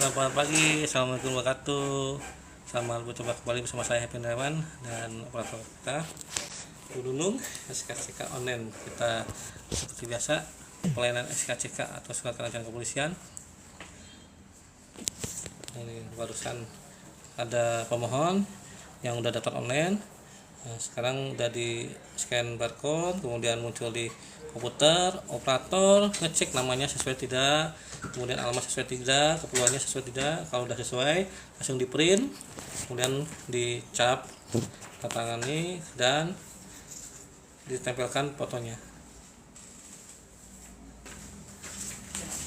Selamat pagi, assalamualaikum warahmatullahi wabarakatuh. Selamat berjumpa kembali bersama saya Happy Indrawan dan operator kita Bu Nunung SKCK online. Kita seperti biasa pelayanan SKCK atau surat keterangan kepolisian. Ini barusan ada pemohon yang udah daftar online. Nah, sekarang udah di scan barcode, kemudian muncul di komputer, operator ngecek namanya sesuai tidak, kemudian alamat sesuai tidak, keperluannya sesuai tidak. Kalau udah sesuai langsung di print, kemudian dicap, tangani dan ditempelkan fotonya.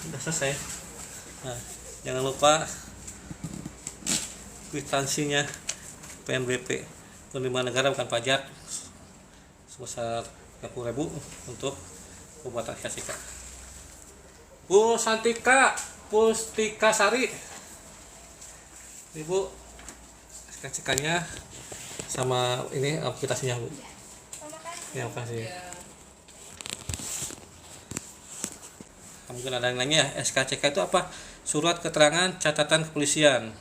Udah selesai. Nah, jangan lupa kwitansinya PNBP, penerimaan negara bukan pajak, sebesar 30.000 untuk pembuatan SKCK. Bu Santika Pustika Sari, Ibu, SKCK-nya sama ini aplikasinya, Bu. Ya, makasih. Mungkin ada yang nanya, SKCK itu apa? Surat keterangan catatan kepolisian.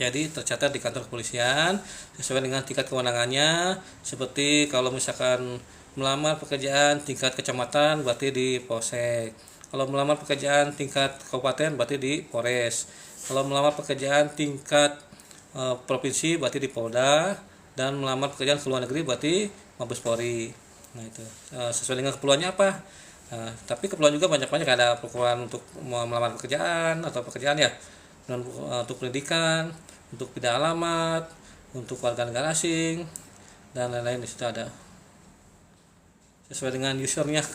Jadi tercatat di kantor kepolisian sesuai dengan tingkat kewenangannya. Seperti kalau misalkan melamar pekerjaan tingkat kecamatan berarti di Polsek. Kalau melamar pekerjaan tingkat kabupaten berarti di Polres. Kalau melamar pekerjaan tingkat provinsi berarti di Polda, dan melamar pekerjaan ke luar negeri berarti Mabes Polri. Nah itu sesuai dengan keperluannya apa. Nah, tapi keperluan juga banyak-banyak, ada keperluan untuk melamar pekerjaan atau pekerjaan ya, dan untuk pendidikan, untuk pindah alamat, untuk warga negara asing, dan lain-lain di situ ada. Sesuai dengan usernya,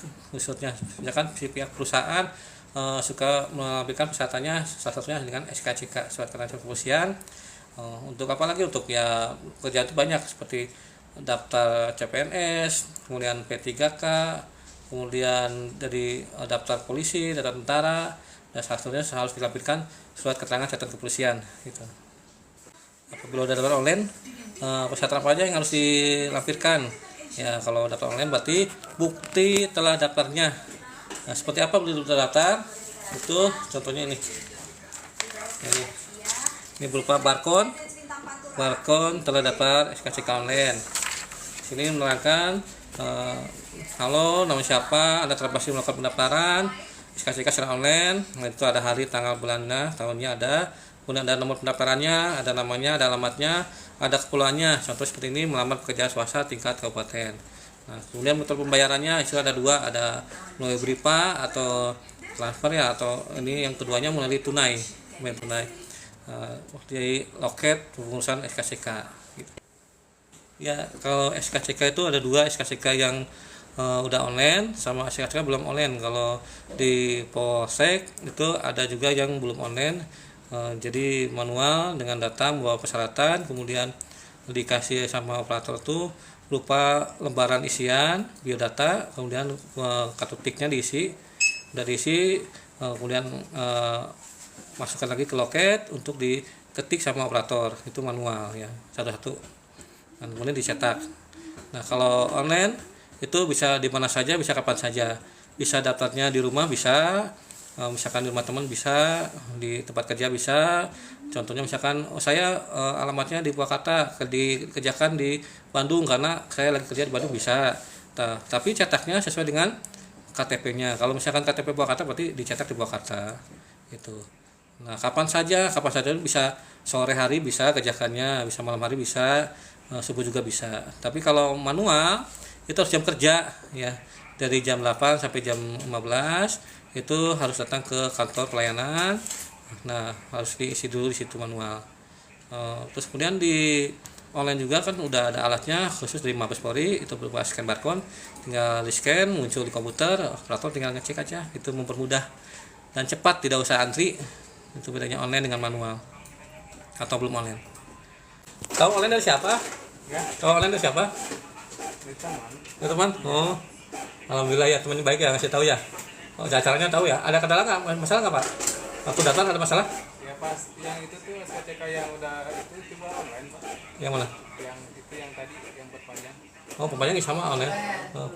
ya kan, si pihak perusahaan suka melampirkan persyaratannya, salah satunya dengan SKCK, surat keterangan kepolisian. Untuk apa lagi? Untuk ya kerjaan itu banyak, seperti daftar CPNS, kemudian P3K, kemudian dari daftar polisi, daftar tentara, dan salah satunya harus dilampirkan surat keterangan catatan kepolisian gitu. Apabila udah daftar online, persyaratan apa aja yang harus dilampirkan? Ya, kalau daftar online berarti bukti telah daftarnya. Nah, seperti apa bukti telah daftar? Itu contohnya ini. Ini berupa barcode telah daftar SKCK online. Sini menerangkan halo, nama siapa, Anda telah berhasil melakukan pendaftaran SKCK secara online. Nah, itu ada hari, tanggal, bulannya, tahunnya ada. Kemudian ada nomor pendaftarannya, ada namanya, ada alamatnya, ada keperluannya. Contoh seperti ini, melamar pekerjaan swasta tingkat kabupaten. Nah, kemudian metode pembayarannya itu ada dua, ada melalui BRIPA atau transfer ya, atau ini yang keduanya melalui tunai, di loket pengurusan SKCK. Gitu. Ya, kalau SKCK itu ada dua, SKCK yang udah online sama SKCK belum online. Kalau di Polsek itu ada juga yang belum online. Jadi manual dengan data membawa persyaratan, kemudian dikasih sama operator itu berupa lembaran isian biodata, kemudian kartu tiknya diisi, udah diisi, kemudian masukkan lagi ke loket untuk diketik sama operator, itu manual ya, satu-satu, dan kemudian dicetak. Nah, kalau online itu bisa di mana saja, bisa kapan saja, bisa daftarnya di rumah, bisa misalkan di rumah teman, bisa di tempat kerja, bisa. Contohnya misalkan saya alamatnya di Purwakarta, dikerjakan di Bandung karena saya lagi kerja di Bandung, bisa. Tapi cetaknya sesuai dengan KTP-nya. Kalau misalkan KTP Purwakarta berarti dicetak di Purwakarta itu. Nah, kapan saja bisa, sore hari bisa kerjakannya, bisa malam hari bisa, subuh juga bisa. Tapi kalau manual itu harus jam kerja ya, dari jam 8 sampai jam 15 itu harus datang ke kantor pelayanan. Nah, harus diisi dulu di situ manual. Terus kemudian di online juga kan udah ada alatnya khusus dari Mabes Polri, itu berupa scan barcode, tinggal di scan, muncul di komputer, operator tinggal ngecek aja, itu mempermudah dan cepat, tidak usah antri. Itu bedanya online dengan manual atau belum online. Tahu online dari siapa? Ya. Tahu online dari siapa? Dari teman. Oh, alhamdulillah ya, temannya baik ya, ngasih tahu ya. Oh, caranya tahu ya. Ada kendala nggak? Masalah nggak, Pak? Waktu datang ada masalah? Ya pas yang itu tuh SKCK yang udah itu coba online, Pak. Yang mana? Yang itu yang tadi yang perpanjang. Oh, perpanjang sama online. Oh.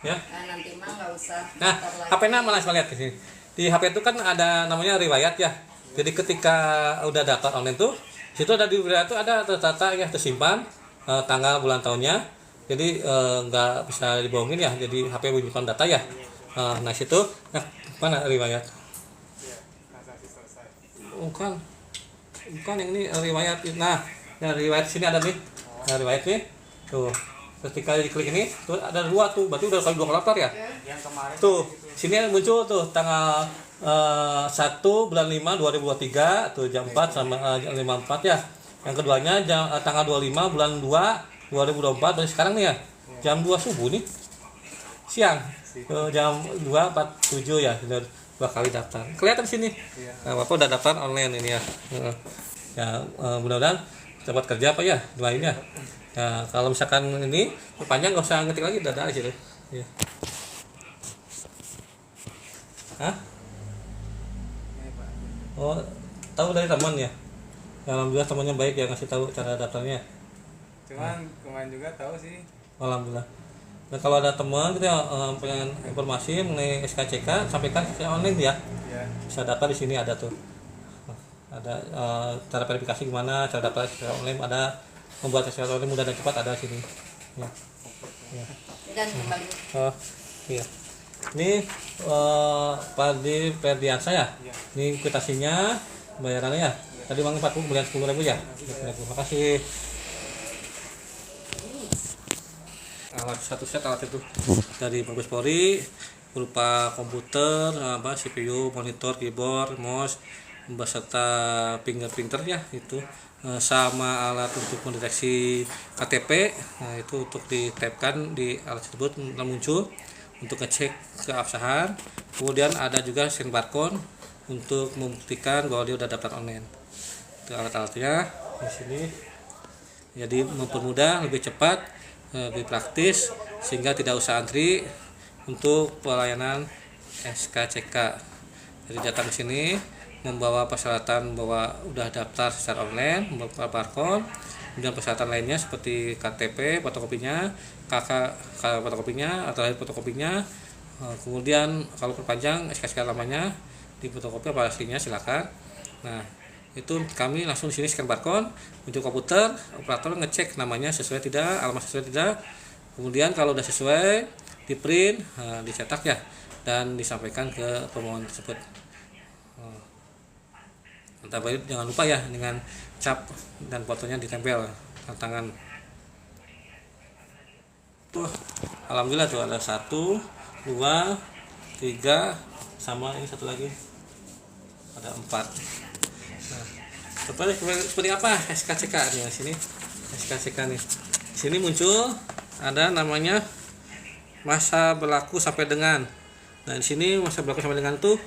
Ya. Nanti mah nggak usah. Nah, HP-nya mana saya lihat di sini. Di HP itu kan ada namanya riwayat ya. Jadi ketika udah daftar online tuh, situ ada di wilayah tuh ada tertata ya tersimpan tanggal bulan tahunnya. Jadi nggak bisa dibohongin ya. Jadi HP menyimpan data ya. Nah situ, nah mana riwayat? Iya, transaksi selesai. Bukan, bukan yang ini riwayat. Nah, riwayat sini ada nih. Nah, riwayat nih. Tuh. Ketika diklik ini, tuh ada dua tuh. Berarti udah kali 2 kali daftar ya? Yang kemarin Tuh, sini muncul tuh tanggal 1 bulan 5 2023 tuh jam 4 sama jam 54 ya. Yang keduanya tanggal 25 bulan 2 2024 dari sekarang nih ya. Jam 2 subuh nih. Siang. Jam 2.47 ya. Sudah 2 kali daftar. Kelihatan sini. Iya. Nah, Bapak udah daftar online ini ya. Ya, mudah-mudahan dapat kerja apa ya lainnya. Ya, kalau misalkan ini panjang nggak usah ngetik lagi, udah ada di situ. Ya. Hah? Ini, Pak. Oh, tahu dari teman ya? Ya, alhamdulillah temannya baik ya ngasih tahu cara daftarnya. Cuman kemarin juga tahu sih. Alhamdulillah. Nah, kalau ada teman kita pengen informasi mengenai SKCK, sampaikan ke online ya. Iya. Bisa daftar di sini ada tuh. Ada cara verifikasi gimana, cara daftar secara online ada, membuat secara online mudah dan cepat ada di sini. Ya. Ya. Dan kembali Oh, iya. Ini Pak Ferdiansa ya? Iya. Ini kuitasinya, bayarannya ya? Tadi uang 40 kemudian 10.000 ya? Terima kasih. Alat satu set alat itu dari Mabes Polri berupa komputer, CPU, monitor, keyboard, mouse, beserta fingerprinter ya itu sama alat untuk mendeteksi KTP. Nah, itu untuk ditapkan di alat tersebut muncul untuk ngecek keabsahan. Kemudian ada juga scan barcode untuk membuktikan bahwa dia udah daftar online. Itu alat-alatnya di sini. Jadi mempermudah, lebih cepat, lebih praktis sehingga tidak usah antri untuk pelayanan SKCK. Jadi datang ke sini membawa persyaratan bahwa udah daftar secara online, membawa barcode, kemudian persyaratan lainnya seperti KTP, fotokopinya, KK fotokopinya atau lain fotokopinya. Kemudian kalau perpanjang SKCK lamanya di fotokopi apa aslinya silakan. Nah, itu kami langsung di sini scan barcode untuk komputer, operator ngecek namanya sesuai tidak, alamat sesuai tidak. Kemudian kalau udah sesuai di print, dicetak ya dan disampaikan ke pemohon tersebut. Tapi jangan lupa ya dengan cap dan fotonya ditempel tangan. Tuh, alhamdulillah tuh ada 1, 2, 3 sama ini satu lagi ada 4. Nah, seperti apa SKCK nih di sini? SKCK nih. Di sini muncul ada namanya masa berlaku sampai dengan. Nah, di sini masa berlaku sampai dengan tuh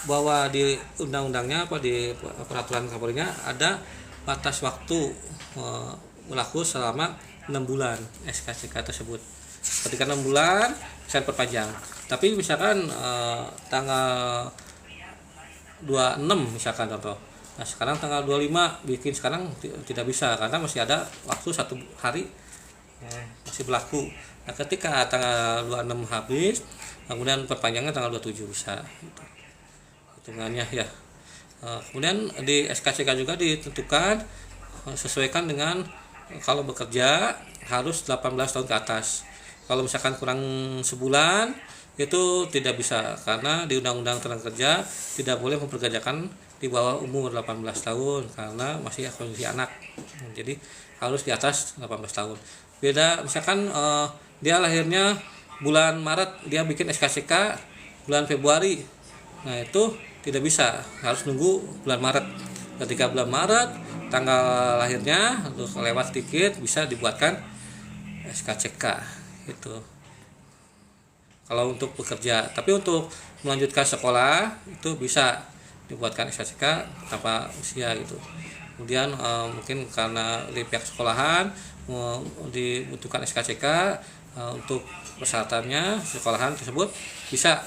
bahwa di undang-undangnya apa di peraturan Kapolrinya ada batas waktu berlaku selama 6 bulan SKCK tersebut. Ketika 6 bulan bisa perpanjang. Tapi misalkan tanggal 26 misalkan contoh. Nah, sekarang tanggal 25 bikin sekarang tidak bisa karena masih ada waktu 1 hari masih berlaku. Nah, ketika tanggal 26 habis, kemudian perpanjangnya tanggal 27 bisa. Hitungannya ya. Kemudian di SKCK juga ditentukan sesuaikan dengan kalau bekerja harus 18 tahun ke atas. Kalau misalkan kurang sebulan itu tidak bisa karena di Undang-Undang Tenaga Kerja tidak boleh memperkerjakan di bawah umur 18 tahun karena masih kondisi anak. Jadi harus di atas 18 tahun. Beda misalkan dia lahirnya bulan Maret, dia bikin SKCK bulan Februari. Nah, itu tidak bisa, harus nunggu bulan Maret. Ketika bulan Maret tanggal lahirnya untuk lewat sedikit bisa dibuatkan SKCK itu. Kalau untuk bekerja, tapi untuk melanjutkan sekolah itu bisa dibuatkan SKCK tanpa usia gitu. Kemudian mungkin karena di pihak sekolahan dibutuhkan SKCK untuk persyaratannya sekolahan tersebut bisa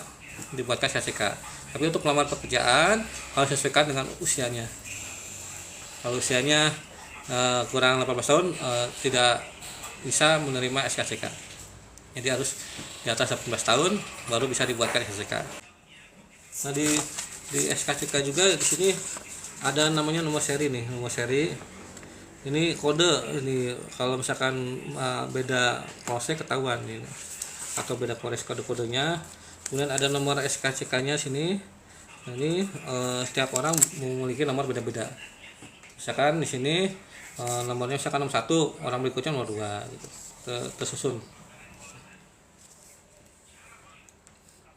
dibuatkan SKCK. Tapi untuk melamar pekerjaan harus sesuaikan dengan usianya. Kalau usianya kurang 18 tahun tidak bisa menerima SKCK. Jadi harus di atas 18 tahun baru bisa dibuatkan SKCK. Nah, di di SKCK juga di sini ada namanya nomor seri nih, nomor seri. Ini kode ini kalau misalkan beda polsek ketahuan ini atau beda polres kode-kodenya. Kemudian ada nomor SKCK-nya sini. Nah, ini setiap orang memiliki nomor beda-beda. Misalkan di sini nomornya misalkan nomor 1, orang berikutnya nomor 2 gitu. Tersusun.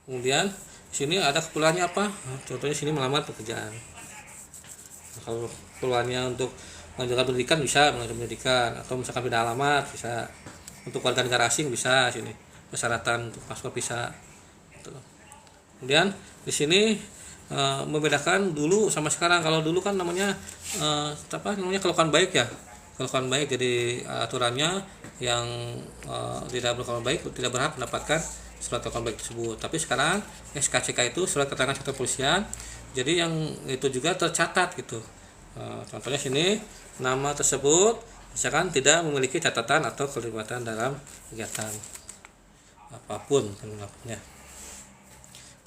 Kemudian di sini ada keperluannya apa? Contohnya sini melamar pekerjaan. Nah, kalau keperluannya untuk melanjutkan pendidikan bisa melanjutkan pendidikan, atau misalkan beda alamat bisa, untuk warga negara asing bisa sini, persyaratan untuk paspor bisa. Kemudian di sini membedakan dulu sama sekarang. Kalau dulu kan namanya kelakuan baik ya, kelakuan baik. Jadi aturannya yang tidak berkelakuan baik tidak berhak mendapatkan surat kelakuan baik tersebut. Tapi sekarang SKCK itu surat keterangan sektor polisian, jadi yang itu juga tercatat gitu. Contohnya sini nama tersebut misalkan tidak memiliki catatan atau keterlibatan dalam kegiatan apapun ya.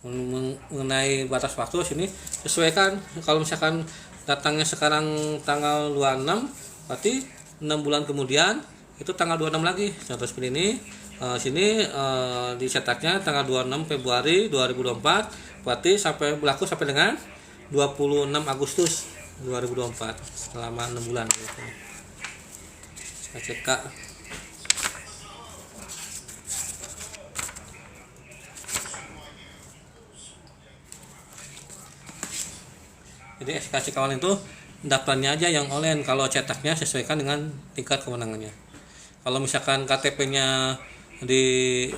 Mengenai batas waktu sini sesuaikan. Kalau misalkan datangnya sekarang tanggal 26, berarti 6 bulan kemudian itu tanggal 26 lagi. Contoh seperti ini. Sini dicetaknya tanggal 26 Februari 2024, berarti berlaku sampai dengan 26 Agustus 2024, selama 6 bulan. SKCK. Jadi SKCK online itu daftarnya aja yang online, kalau cetaknya sesuaikan dengan tingkat kewenangannya. Kalau misalkan KTP-nya di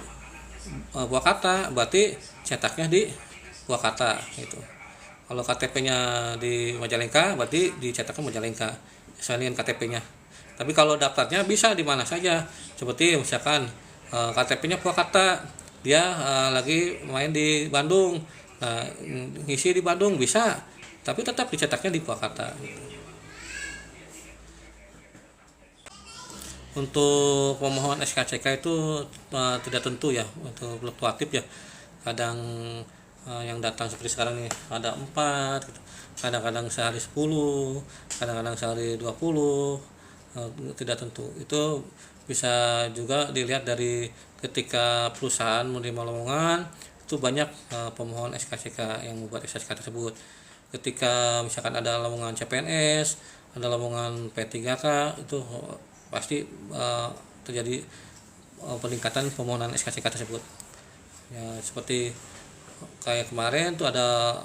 Purwakarta, berarti cetaknya di Purwakarta gitu. Kalau KTP-nya di Majalengka, berarti dicetakkan Majalengka sesuai dengan KTP-nya. Tapi kalau daftarnya bisa di mana saja. Seperti misalkan KTP-nya Purwakarta, dia lagi main di Bandung, ngisi di Bandung bisa, tapi tetap dicetaknya di Purwakarta gitu. Untuk pemohon SKCK itu tidak tentu ya, untuk fluktuatif ya. Kadang yang datang seperti sekarang nih ada 4 gitu. Kadang-kadang sehari 10, kadang-kadang sehari 20, tidak tentu. Itu bisa juga dilihat dari ketika perusahaan menerima lowongan, itu banyak pemohon SKCK yang membuat SKCK tersebut. Ketika misalkan ada lowongan CPNS, ada lowongan P3K, itu pasti terjadi peningkatan permohonan SKCK tersebut. Ya, seperti kayak kemarin tuh ada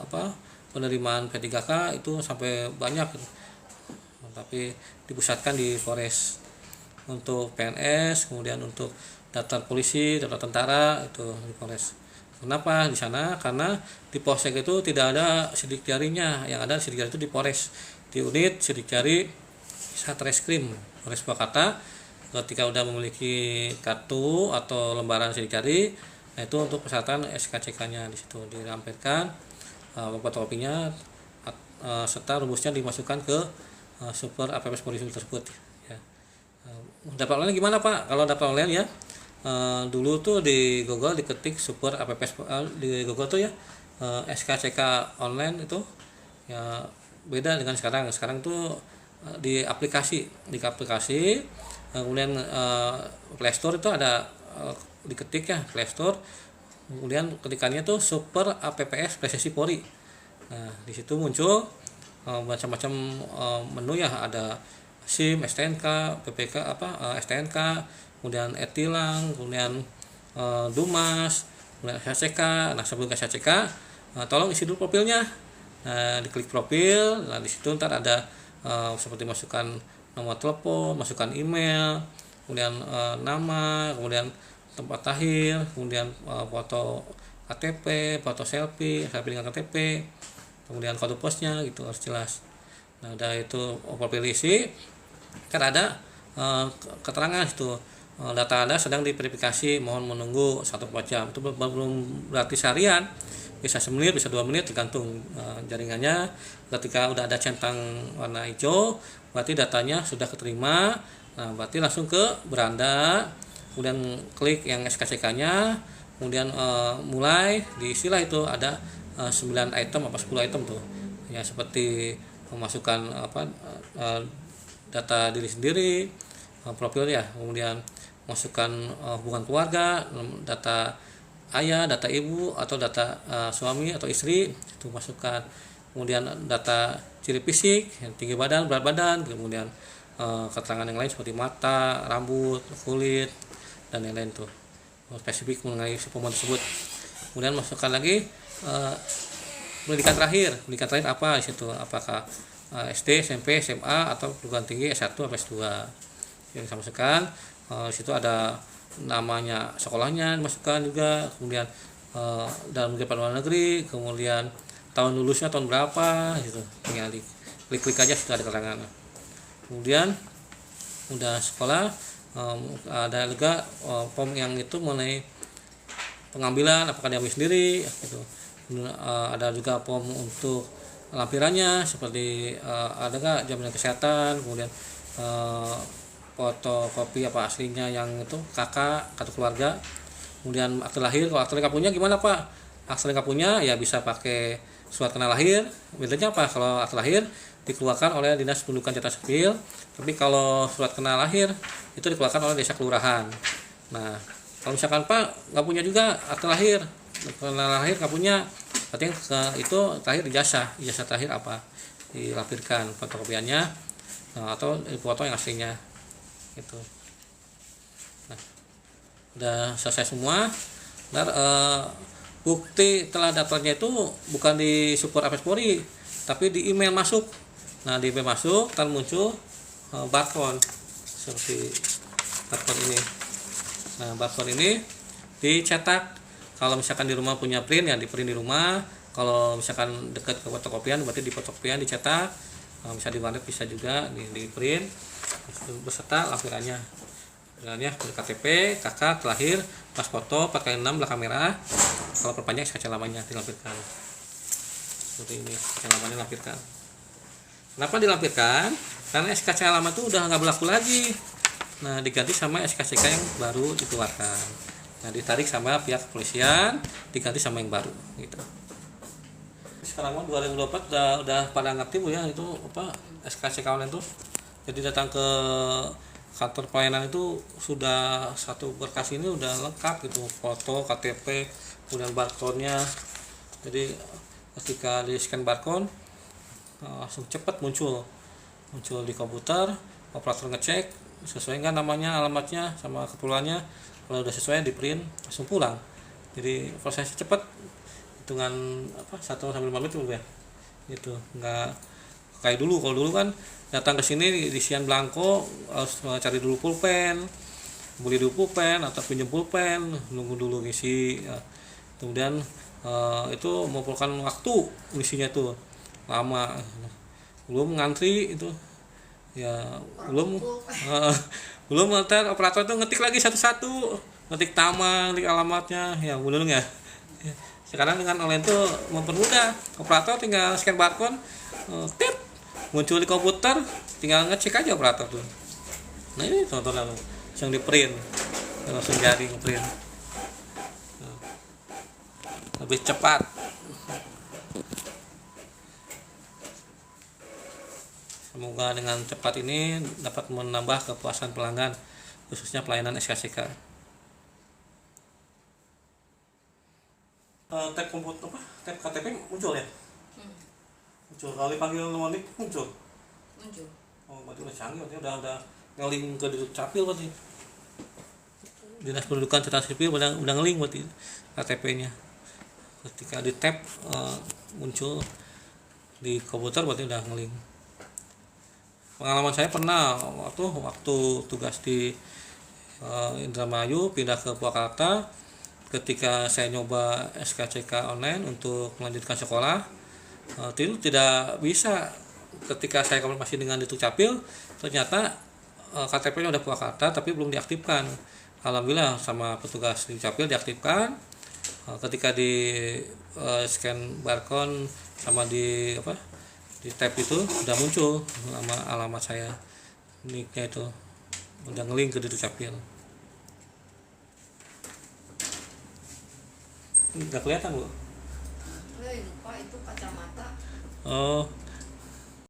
penerimaan P3K itu sampai banyak, tapi dipusatkan di Polres. Untuk PNS, kemudian untuk daftar polisi, daftar tentara itu di Polres. Kenapa di sana? Karena di Polsek itu tidak ada sidik jarinya, yang ada sidik jari itu di Polres, di unit sidik jari Satreskrim Polres Purwakarta. Ketika udah memiliki kartu atau lembaran sidik jari, nah itu untuk persyaratan SKCK-nya di situ dilampirkan fotokopinya serta rumusnya dimasukkan ke super APPS polisi tersebut ya. Dapat online gimana Pak? Kalau dapat online ya, dulu tuh di Google diketik super APPS di Google tuh ya, SKCK online itu ya, beda dengan sekarang. Sekarang tuh di aplikasi, kemudian Play Store itu ada diketik ya, Play Store, kemudian ketikannya tuh super APPS Prestasi Polri. Nah di situ muncul macam-macam menu ya, ada SIM, STNK, PPK STNK, kemudian e-tilang, kemudian Dumas, kemudian SKCK. Nah sebelum ke SKCK, tolong isi dulu profilnya. Nah diklik profil, nah di situ ntar ada seperti masukkan nomor telepon, masukkan email, kemudian nama, kemudian tempat lahir, kemudian foto KTP, foto selfie dengan KTP, kemudian kode posnya gitu harus jelas. Nah udah itu profil isi, kan ada keterangan itu data Anda sedang diverifikasi, mohon menunggu 1-4 jam. Itu belum berarti seharian, bisa semenit, bisa 2 menit tergantung jaringannya. Ketika udah ada centang warna hijau, berarti datanya sudah keterima. Nah berarti langsung ke beranda, kemudian klik yang SKCK-nya, kemudian mulai diisilah itu ada 9 item apa 10 item tuh ya, seperti memasukkan data diri sendiri, profil ya, kemudian masukkan hubungan keluarga, data ayah, data ibu, atau data suami atau istri itu masukkan, kemudian data ciri fisik, tinggi badan, berat badan, kemudian keterangan yang lain seperti mata, rambut, kulit, dan lain-lain tuh spesifik mengenai si pembuat tersebut. Kemudian masukkan lagi pendidikan terakhir apa di situ, apakah SD, SMP, SMA, atau perguruan tinggi S1 atau S2 yang saya masukkan. Di situ ada namanya sekolahnya dimasukkan juga, kemudian dalam luar negeri, kemudian tahun lulusnya tahun berapa gitu, tinggal klik aja sudah ada keterangan. Kemudian udah sekolah, ada juga form yang itu mengenai pengambilan apakah diambil sendiri gitu. Ada juga form untuk lampirannya seperti ada nggak jaminan kesehatan, kemudian fotokopi apa aslinya yang itu kakak kartu keluarga, kemudian akte lahir. Kalau akte lengkap punya gimana Pak? Akte lengkap punya ya bisa pakai surat kenal lahir. Bedanya apa? Kalau akte lahir dikeluarkan oleh Dinas Pendudukan Catatan Sipil, tapi kalau surat kenal lahir itu dikeluarkan oleh desa kelurahan. Nah, kalau misalkan Pak nggak punya juga akte lahir, kenal lahir nggak punya, berarti itu terakhir ijazah terakhir apa dilampirkan fotokopiannya, atau foto yang aslinya itu. Nah, udah selesai semua. Dan bukti telah daftarnya itu bukan di support Mabes Polri, tapi di email masuk. Nah, di email masuk kan muncul barcode seperti barcode ini. Nah, barcode ini dicetak. Kalau misalkan di rumah punya print ya di print di rumah. Kalau misalkan dekat ke fotokopian berarti di fotokopian dicetak. Bisa di warnet bisa juga di print beserta lampirannya KTP, kakak, lahir, pas foto pakai 6 belakang merah. Kalau perpanjang SKC lamanya dilampirkan seperti ini, SKC lamanya lampirkan. Kenapa dilampirkan? Karena SKC lama itu udah nggak berlaku lagi. Nah, diganti sama SKCK yang baru dikeluarkan. Nah, ditarik sama pihak kepolisian, diganti sama yang baru gitu. Sekarang 2024 udah pada ngerti Bu ya itu apa SKCK online itu. Jadi datang ke kantor pelayanan itu sudah satu berkas ini udah lengkap gitu, foto, KTP, kemudian barcode-nya. Jadi ketika di scan barcode langsung cepat muncul di komputer, operator ngecek sesuai nggak namanya, alamatnya sama keperluannya. Kalau udah sesuai di print langsung pulang. Jadi prosesnya cepat, hitungan 1-5 menit itu ya. Gitu, nggak kayak dulu. Kalau dulu kan datang ke sini isian belangko harus cari dulu pulpen, beli dulu pulpen atau pinjam pulpen, nunggu dulu ngisi ya. Kemudian itu membutuhkan waktu ngisinya tuh lama, belum ngantri itu ya, belum ntar operator itu ngetik lagi satu-satu, ngetik nama, ngetik alamatnya ya, belum ya. Sekarang dengan online itu mempermudah, operator tinggal scan barcode, tip muncul di komputer, tinggal ngecek aja operator tuh. Nah, ini contohnya yang di print, langsung jadi ngeprint, lebih cepat. Semoga dengan cepat ini dapat menambah kepuasan pelanggan, khususnya pelayanan SKCK. Tab komputer tab KTP muncul ya? Muncul, kalau dipanggil nomonik muncul. Oh, berarti udah canggih, berarti udah ngeling ke Dukcapil berarti. Dinas Pendudukan Catatan Sipil udah ngeling berarti KTP-nya. Ketika di tab muncul di komputer berarti udah ngeling. Pengalaman saya pernah waktu tugas di Indramayu pindah ke Purwakarta, ketika saya nyoba SKCK online untuk melanjutkan sekolah, itu tidak bisa. Ketika saya konfirmasi dengan Dukcapil, ternyata KTP-nya udah Purwakarta tapi belum diaktifkan. Alhamdulillah sama petugas Dukcapil diaktifkan. Ketika di scan barcode sama di tab itu udah muncul nama alamat saya, nicknya itu udah ngelink ke Dukcapil. Nggak kelihatan Bu? itu kacamata. Oh,